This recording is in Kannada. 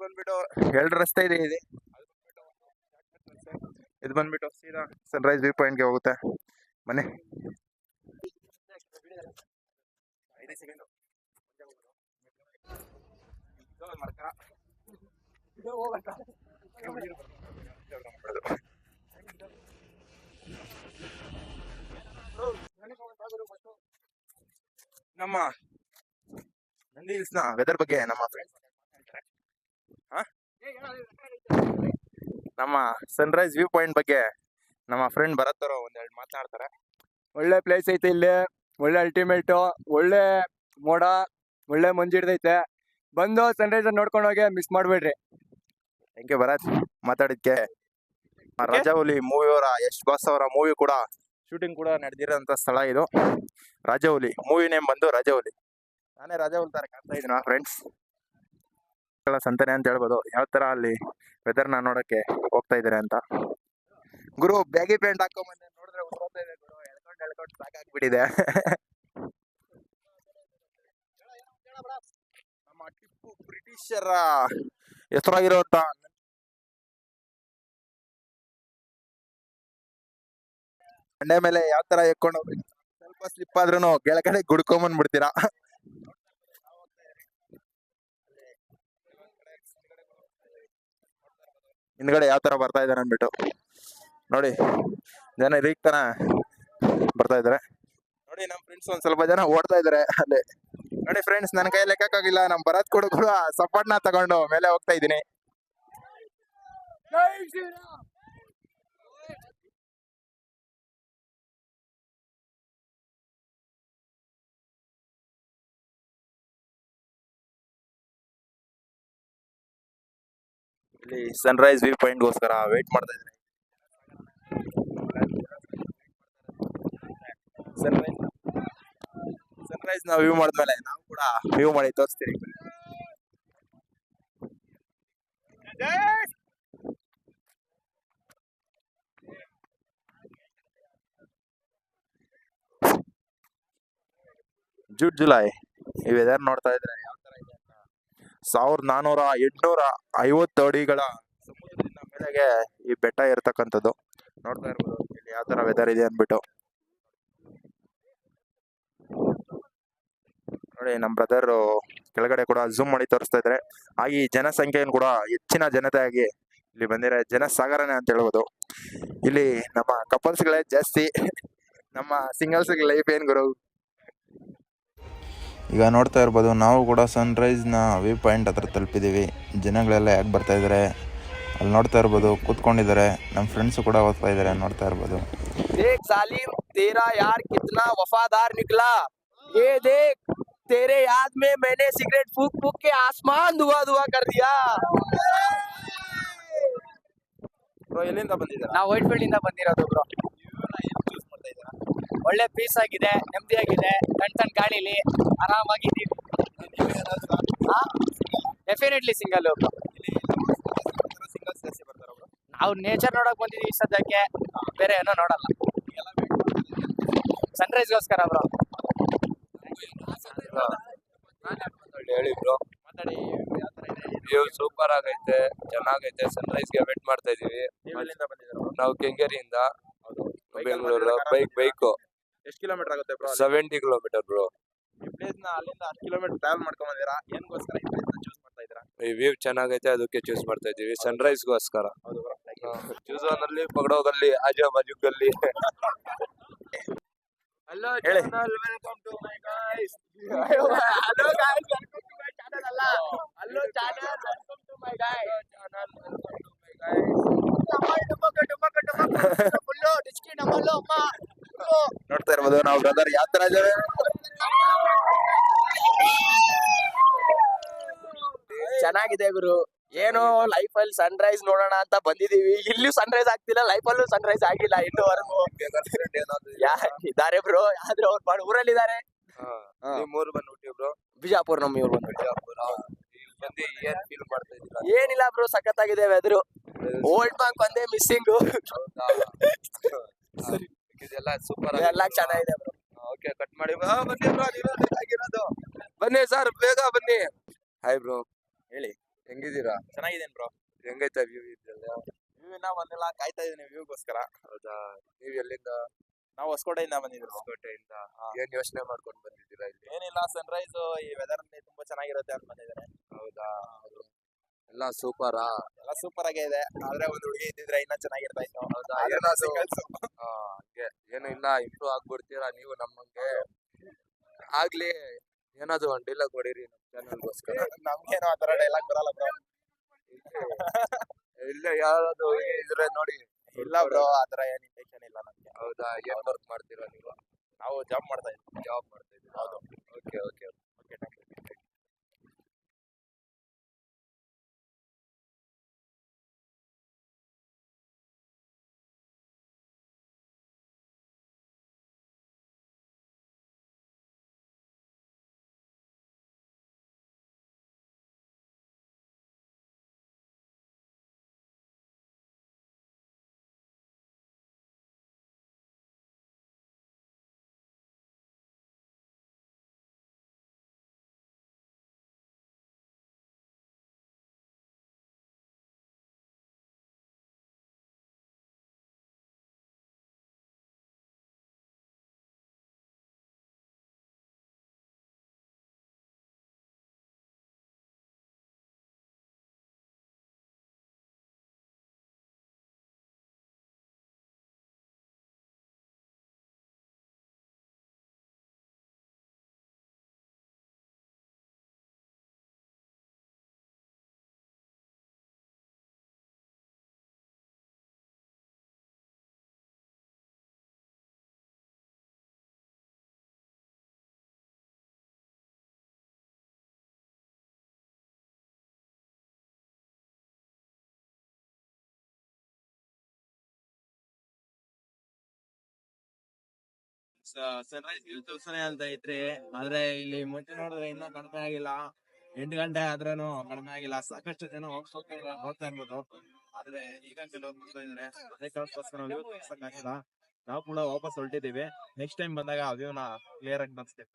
ಬಂದ್ಬಿಟ್ಟು 2 ರಸ್ತೆ ಇದೆ. ಇದು ಬಂದ್ಬಿಟ್ಟು ಸೀದಾ ಸನ್ರೈಸ್ ವ್ಯೂ ಪಾಯಿಂಟ್ಗೆ ಹೋಗುತ್ತೆ. ಮನೆ 5 ಸೆಕೆಂಡ್ ನಮ್ಮ ನಂದಿ ಹಿಲ್ಸ್ ನ ವೆದರ್ ಬಗ್ಗೆ ನಮ್ಮ ಫ್ರೆಂಡ್ಸ್ ನಮ್ಮ ಸನ್ರೈಸ್ ವ್ಯೂ ಪಾಯಿಂಟ್ ಬಗ್ಗೆ ನಮ್ಮ ಫ್ರೆಂಡ್ ಭರತ್ ಅವರು ಒಂದೆರಡು ಮಾತನಾಡ್ತಾರೆ. ಒಳ್ಳೆ ಪ್ಲೇಸ್ ಐತೆ ಇಲ್ಲಿ, ಒಳ್ಳೆ ಅಲ್ಟಿಮೇಟ್, ಒಳ್ಳೆ ಮೋಡ, ಒಳ್ಳೆ ಮಂಜಿಡ್ದೈತೆ. ಬಂದು ಸನ್ರೈಸ್ ನೋಡ್ಕೊಂಡು ಹೋಗಿ ಮಿಸ್ ಮಾಡ್ಬೇಡ್ರಿ. ಥ್ಯಾಂಕ್ ಯು ಭರತ್ ಮಾತಾಡಿದ್ಕೆ. ರಾಜಾಹುಲಿ ಮೂವಿ ಅವರ ಯಶ್ ಬಾಸ್ ಅವರ ಮೂವಿ ಕೂಡ ಶೂಟಿಂಗ್ ಕೂಡ ನಡೆದಿರೋಂಥ ಸ್ಥಳ ಇದು. ರಾಜಾಹುಲಿ ಮೂವಿ ನೇಮ್ ಬಂದು ರಾಜಾಹುಲಿ. ನಾನೇ ರಾಜಾಹುಲಿ ತರ ಕಾಣ್ತಾ ಇದ್ದೀನಿ ಫ್ರೆಂಡ್ಸ್. ಸಂತಾನೆ ಅಂತ ಹೇಳ್ಬೋದು. ಯಾವ ತರ ಅಲ್ಲಿ ವೆದರ್ನ ನೋಡಕ್ಕೆ ಹೋಗ್ತಾ ಇದಾರೆ ಅಂತ. ಗುರು ಬ್ಯಾಗಿ ಪ್ಯಾಂಟ್ ಹಾಕೊಂಬಂದೆ, ನೋಡಿದ್ರೆ ಉದ್ರೋತಾ ಇದೆ ಗುರು. ಎಳ್ಕೊಂಡು ಸಾಕಾಗ್ಬಿಟ್ಟಿದೆ. ನಮ್ಮ ಟಿಪ್ಪು ಬ್ರಿಟಿಷರ ಹೆಸರಾಗಿರುವಂತ ಬಂಡೆ ಮೇಲೆ ಯಾವ ತರ ಎಕ್ಕೊಂಡು ಹೋಗ್ಬೇಕು, ಸ್ವಲ್ಪ ಸ್ಲಿಪ್ ಆದ್ರೂ ಕೆಳಗಡೆ ಗುಡ್ಕೊಂಬಂದ್ಬಿಡ್ತೀರಾ. ಹಿಂದ್ಗಡೆ ಯಾವ ತರ ಬರ್ತಾ ಇದಾರೆ ಅನ್ಬಿಟ್ಟು ನೋಡಿ. ಜನ ರೀಗ್ತಾನ ಬರ್ತಾ ಇದಾರೆ ನೋಡಿ. ನಮ್ ಫ್ರೆಂಡ್ಸ್ ಒಂದ್ ಸ್ವಲ್ಪ ಜನ ಓಡ್ತಾ ಇದಾರೆ ಅಲ್ಲಿ ನೋಡಿ. ಫ್ರೆಂಡ್ಸ್ ನನ್ನ ಕೈ ಲೆಕ್ಕಕ್ಕಾಗಿಲ್ಲ. ನಮ್ ಭರತ್ ಕೂಡ ಸಪೋರ್ಟ್ನ ತಗೊಂಡು ಮೇಲೆ ಹೋಗ್ತಾ ಇದೀನಿ. ಇಲ್ಲಿ ಸನ್ರೈಸ್ ವ್ಯೂ ಪಾಯಿಂಟ್ ಗೋಸ್ಕರ ವೇಟ್ ಮಾಡ್ತಾ ಇದ್ದಾರೆ. ಸನ್ರೈಸ್ ನಾವು ವ್ಯೂ ಮಾಡಿದ್ಮೇಲೆ ನಾವು ಕೂಡ ವ್ಯೂ ಮಾಡಿ ತೋರಿಸ್ತೀವಿ. ಜೂನ್ ಜುಲೈ ಈ ವೆದರ್ ನೋಡ್ತಾ ಇದ್ರೆ ಯಾವ ತರ ಇದೆ ಅಂತ. 1400-850 ಅಡಿಗಳ ಸಮುದ್ರದಿಂದ ಮೇಲೆಗೆ ಈ ಬೆಟ್ಟ ಇರ್ತಕ್ಕಂಥದ್ದು ನೋಡ್ತಾ ಇರ್ಬೋದು. ಇಲ್ಲಿ ಯಾವ ತರ ವೆದರ್ ಇದೆ ಅನ್ಬಿಟ್ಟು ನೋಡಿ. ನಮ್ ಬ್ರದರ್ ಕೆಳಗಡೆ ಕೂಡ ಝೂಮ್ ಮಾಡಿ ತೋರಿಸ್ತಾ ಇದ್ದಾರೆ. ಹಾಗೆ ಈ ಜನಸಂಖ್ಯೆಯನ್ನು ಕೂಡ ಹೆಚ್ಚಿನ ಜನತೆಯಾಗಿ ಇಲ್ಲಿ ಬಂದಿರೋ ಜನಸಾಗರನೇ ಅಂತ ಹೇಳ್ಬೋದು. ಇಲ್ಲಿ ನಮ್ಮ ಕಪಲ್ಸ್ಗಳೇ ಜಾಸ್ತಿ, ನಮ್ಮ ಸಿಂಗಲ್ಸ್ ಲೈಫ್ ಏನ್ ಗುರು. ಈಗ ನೋಡ್ತಾ ಇರ್ಬೋದು ನಾವು ಕೂಡ ಸನ್ರೈಸ್ನ ವ್ಯೂ ಪಾಯಿಂಟ್ ಹತ್ರ ತಲುಪಿದ್ದೀವಿ. ಜನಗಳೆಲ್ಲ ಯಾಕೆ ಬರ್ತಾ ಇದ್ದಾರೆ ಅಲ್ಲಿ ನೋಡ್ತಾ ಇರ್ಬೋದು, ಕೂತ್ಕೊಂಡಿದ್ದಾರೆ. ನಮ್ಮ ಫ್ರೆಂಡ್ಸು ಕೂಡ ಓದ್ತಾ ಇದ್ದಾರೆ, ನೋಡ್ತಾ ಇರ್ಬೋದು. देख सालिम तेरा यार कितना वफादार निकला, ये देख तेरे याद में मैंने सिगरेट फूक फूक के आसमान धुआ धुआ कर दिया. ಬ್ರೋ ಎಲ್ಲಿಂದ ಬಂದಿದ್ದೀರಾ? ನಾವು ವೈಟ್ ಫೀಲ್ಡ್ ಇಂದ ಬಂದಿರೋದು ಬ್ರೋ. ಒಳ್ಳೆ ಪೀಸ್ ಆಗಿದೆ, ನೆಮ್ಮದಿಯಾಗಿದೆ, ತಣ್ಣ ಗಾಳಿಲಿ ಆರಾಮಾಗಿದ್ದೀವಿ. Definitely single bro. ನಾವು ನೇಚರ್ ನೋಡಕ್ ಬಂದಿದೀವಿ ಸದ್ಯಕ್ಕೆ, ಬೇರೆ ಏನೋ ನೋಡಲ್ಲ. ಸನ್ರೈಸ್ಗೋಸ್ಕರ ಬ್ರೋ. ಹೇಳಿ ಬ್ರೋ. ವ್ಯೂ ಸೂಪರ್ ಆಗೈತೆ, ಚೆನ್ನಾಗೈತೆ. ಸನ್ರೈಸ್ಗೆ ವೇಟ್ ಮಾಡ್ತಾ ಇದೀವಿ. ನಾವು ಕೆಂಗೇರಿಯಿಂದ ಬೆಂಗಳೂರು. ಬೈಕು ಎಷ್ಟು ಕಿಲೋಮೀಟರ್ ಆಗುತ್ತೆ ಬ್ರೋ? 70 kilometre bro. ಈ ಪ್ಲೇಸ್ ನ ಅಲ್ಲಿಂದ 10 ಕಿಲೋಮೀಟರ್ ಟ್ರಾವೆಲ್ ಮಾಡ್ಕೊಂಡ್ ಬಂದಿರಾ. ಏನಗೋಸ್ಕರ ಈ ಪ್ಲೇಸ್ ನ ಚೂಸ್ ಮಾಡ್ತಾ ಇದ್ದೀರಾ? ಈ ವ್ಯೂ ಚೆನ್ನಾಗೈತೆ, ಅದಕ್ಕೆ ಚೂಸ್ ಮಾಡ್ತಾ ಇದೀವಿ ಸನ್ರೈಸ್ಗೋಸ್ಕರ. ಚೂಸ್ ನಲ್ಲಿ ಪಗಡೋಗಲ್ಲಿ ಆಜು ಬಾಜು ಗಲ್ಲಿ. Hello channel, welcome to my guys. Hello guys, welcome to my channel ಅಲ್ಲ, hello channel, welcome to my guys. Channel, welcome to my guys. Full ಡಿಸ್ಕಿ ನಮ್ಮಲ್ಲು ಅಮ್ಮ. ನೋಡ್ತಾ ಇರ್ಬೋದು ನಾವು ಬ್ರದರ್ ಯಾವ ತರ ಇದ್ದಾರೆ. ಚೆನ್ನಾಗಿದೆ ಗುರು. ಏನು ಲೈಫ್ ಅಲ್ಲಿ ಸನ್ರೈಸ್ ನೋಡೋಣ ಅಂತ ಬಂದಿದೀವಿ. ಇಲ್ಲಿ ಸನ್ರೈಸ್ ಆಗ್ತಿಲ್ಲ, ಲೈಫ್ ಅಲ್ಲೂ ಸನ್ರೈಸ್ ಆಗಿಲ್ಲ ಇನ್ನೂವರೆಗೂ. ಇದಾರೆ ಬ್ರೋ, ಆದ್ರೆ ಅವ್ರು ಮಾಡಿ ಊರಲ್ಲಿ ಇದಾರೆ. ನಿಮ್ಮೂರು ಬಂದ್ಬಿಟ್ಟಿ ಬ್ರೋ? ಬಿಜಾಪುರ್. ನಮ್ಮ ಇವ್ರು ಬಂದ್ಬಿಟ್ಟು ಇಲ್ಲಿ ಬಂದು ಏನ್ ಫೀಲ್ ಮಾಡ್ತಾ ಇದ್ದೀರಾ? ಏನಿಲ್ಲ ಬ್ರೋ, ಸಖತ್ತಾಗಿದೆ ವೆದರು. ಓಲ್ಡ್ ಬ್ಯಾಂಕ್ ಒಂದೇ ಮಿಸ್ಸಿಂಗು. ಇದೆಲ್ಲ ಸೂಪರ್ ಎಲ್ಲ ಚೆನ್ನಾಗಿದೆ ಬ್ರೋ. ಓಕೆ, ಕಟ್ ಮಾಡಿ. ಬನ್ನಿ ಬ್ರೋ, ನೀವೇ ಬೇಕಾಗಿರೋದು. ಬನ್ನಿ ಸರ್, ಬೇಗ ಬನ್ನಿ. Hi bro. ಹೇಳಿ. ಹೆಂಗಿದ್ದೀರಾ? ಚೆನ್ನಾಗಿದ್ದೀನಿ ಬ್ರೋ. ಹೆಂಗೈತೆ ವ್ಯೂ ಇದೆಲ್ಲ? ವ್ಯೂ ಇನ್ನ ಬಂದಿಲ್ಲ, ಕಾಯ್ತಾ ಇದೀನಿ ವ್ಯೂಗೋಸ್ಕರ. ಹೌದಾ? ನೀವ್ ಎಲ್ಲಿಂದ? ನಾವು ಹೊಸಕೋಟೆಯಿಂದ ಬಂದಿದ್ರು. ಹೊಸಕೋಟೆಯಿಂದ. ಹಾ. ಏನ್ ಯೋಚನೆ ಮಾಡ್ಕೊಂಡ್ ಬಂದಿದ್ದೀರಾ ಇಲ್ಲಿ? ಏನಿಲ್ಲ, ಸನ್ರೈಸ್ ಈ ವೆದರ್ ಅಲ್ಲಿ ತುಂಬಾ ಚೆನ್ನಾಗಿರುತ್ತೆ ಅಂತ ಬಂದಿದ್ದೇನೆ. ಹೌದಾ? ಎಲ್ಲ ಸೂಪರಾ? ಎಲ್ಲ ಸೂಪರ್ ಆಗೇ ಇದೆ, ಆದ್ರೆ ಒಂದು ಹುಡುಗಿ ಇದ್ದಿದ್ರೆ ಇನ್ನ ಚೆನ್ನಾಗಿರ್ತಾ ಇತ್ತು. ಹೌದಾ? ಆದ್ರೆ ಏನಾದ್ರು singles. ಹಂಗೆ ಏನು ಇಲ್ಲ, ಇಂಪ್ರೂವ್ ಆಗ್ಬಿಡ್ತೀರಾ ನೀವು ನಮ್ಮಂಗೆ. ಆಗ್ಲಿ, ಏನಾದ್ರು ಒಂದ್ ಡೈಲಾಗ್ ಹೊಡೀರಿ ನಮ್ ಚಾನಲ್ಗೋಸ್ಕರ. ನಮ್ಗೇನು ಆತರ ಡೈಲಾಗ್ ಬರಲ್ಲ ಬ್ರೋ. ಇಲ್ಲ ಯಾರಾದ್ರು ಹುಡುಗಿ ಇದ್ರೆ ನೋಡಿ. ಇಲ್ಲ ಬ್ರೋ, ಆತರ ಏನ್ ಇಂಟೆನ್ಷನ್ ಇಲ್ಲ ನಮ್ಗೆ. ಹೌದಾ? ಏನ್ ವರ್ಕ್ ಮಾಡ್ತೀರಾ ನೀವು? ನಾವು ಜಾಬ್ ಮಾಡ್ತಾ ಇದ್ವಿ. ಜಾಬ್ ಮಾಡ್ತಾ ಇದ್ದೀರಾ? ಹೌದು. Okay okay. Okay, thank you. Sunrise ದಿವಸನೇ ಅಂತ ಐತ್ರಿ, ಆದ್ರೆ ಇಲ್ಲಿ ಮುಂಚೆ ನೋಡಿದ್ರೆ ಇನ್ನೂ ಕಡಿಮೆ ಆಗಿಲ್ಲ. 8 ಗಂಟೆ ಆದ್ರೂ ಕಡಿಮೆ ಆಗಿಲ್ಲ. ಸಾಕಷ್ಟು ಜನ ಹೋಗ್ತಾ ಇರ್ಬೋದು, ಆದ್ರೆ ಈಗ ಕೆಲವ್ರು ಬರ್ತಾ ಇದಾರೆ. ಅದಕ್ಕೋಸ್ಕರ ವ್ಯೂ ತೋರ್ಸಕ್ಕಾಗಿಲ್ಲ. ನಾವು ಕೂಡ ವಾಪಸ್ ಹೊರಟಿದೀವಿ. ನೆಕ್ಸ್ಟ್ ಟೈಮ್ ಬಂದಾಗ ವ್ಯೂನ ಕ್ಲಿಯರ್ ಆಗಿ ತೋರಿಸ್ತೀವಿ.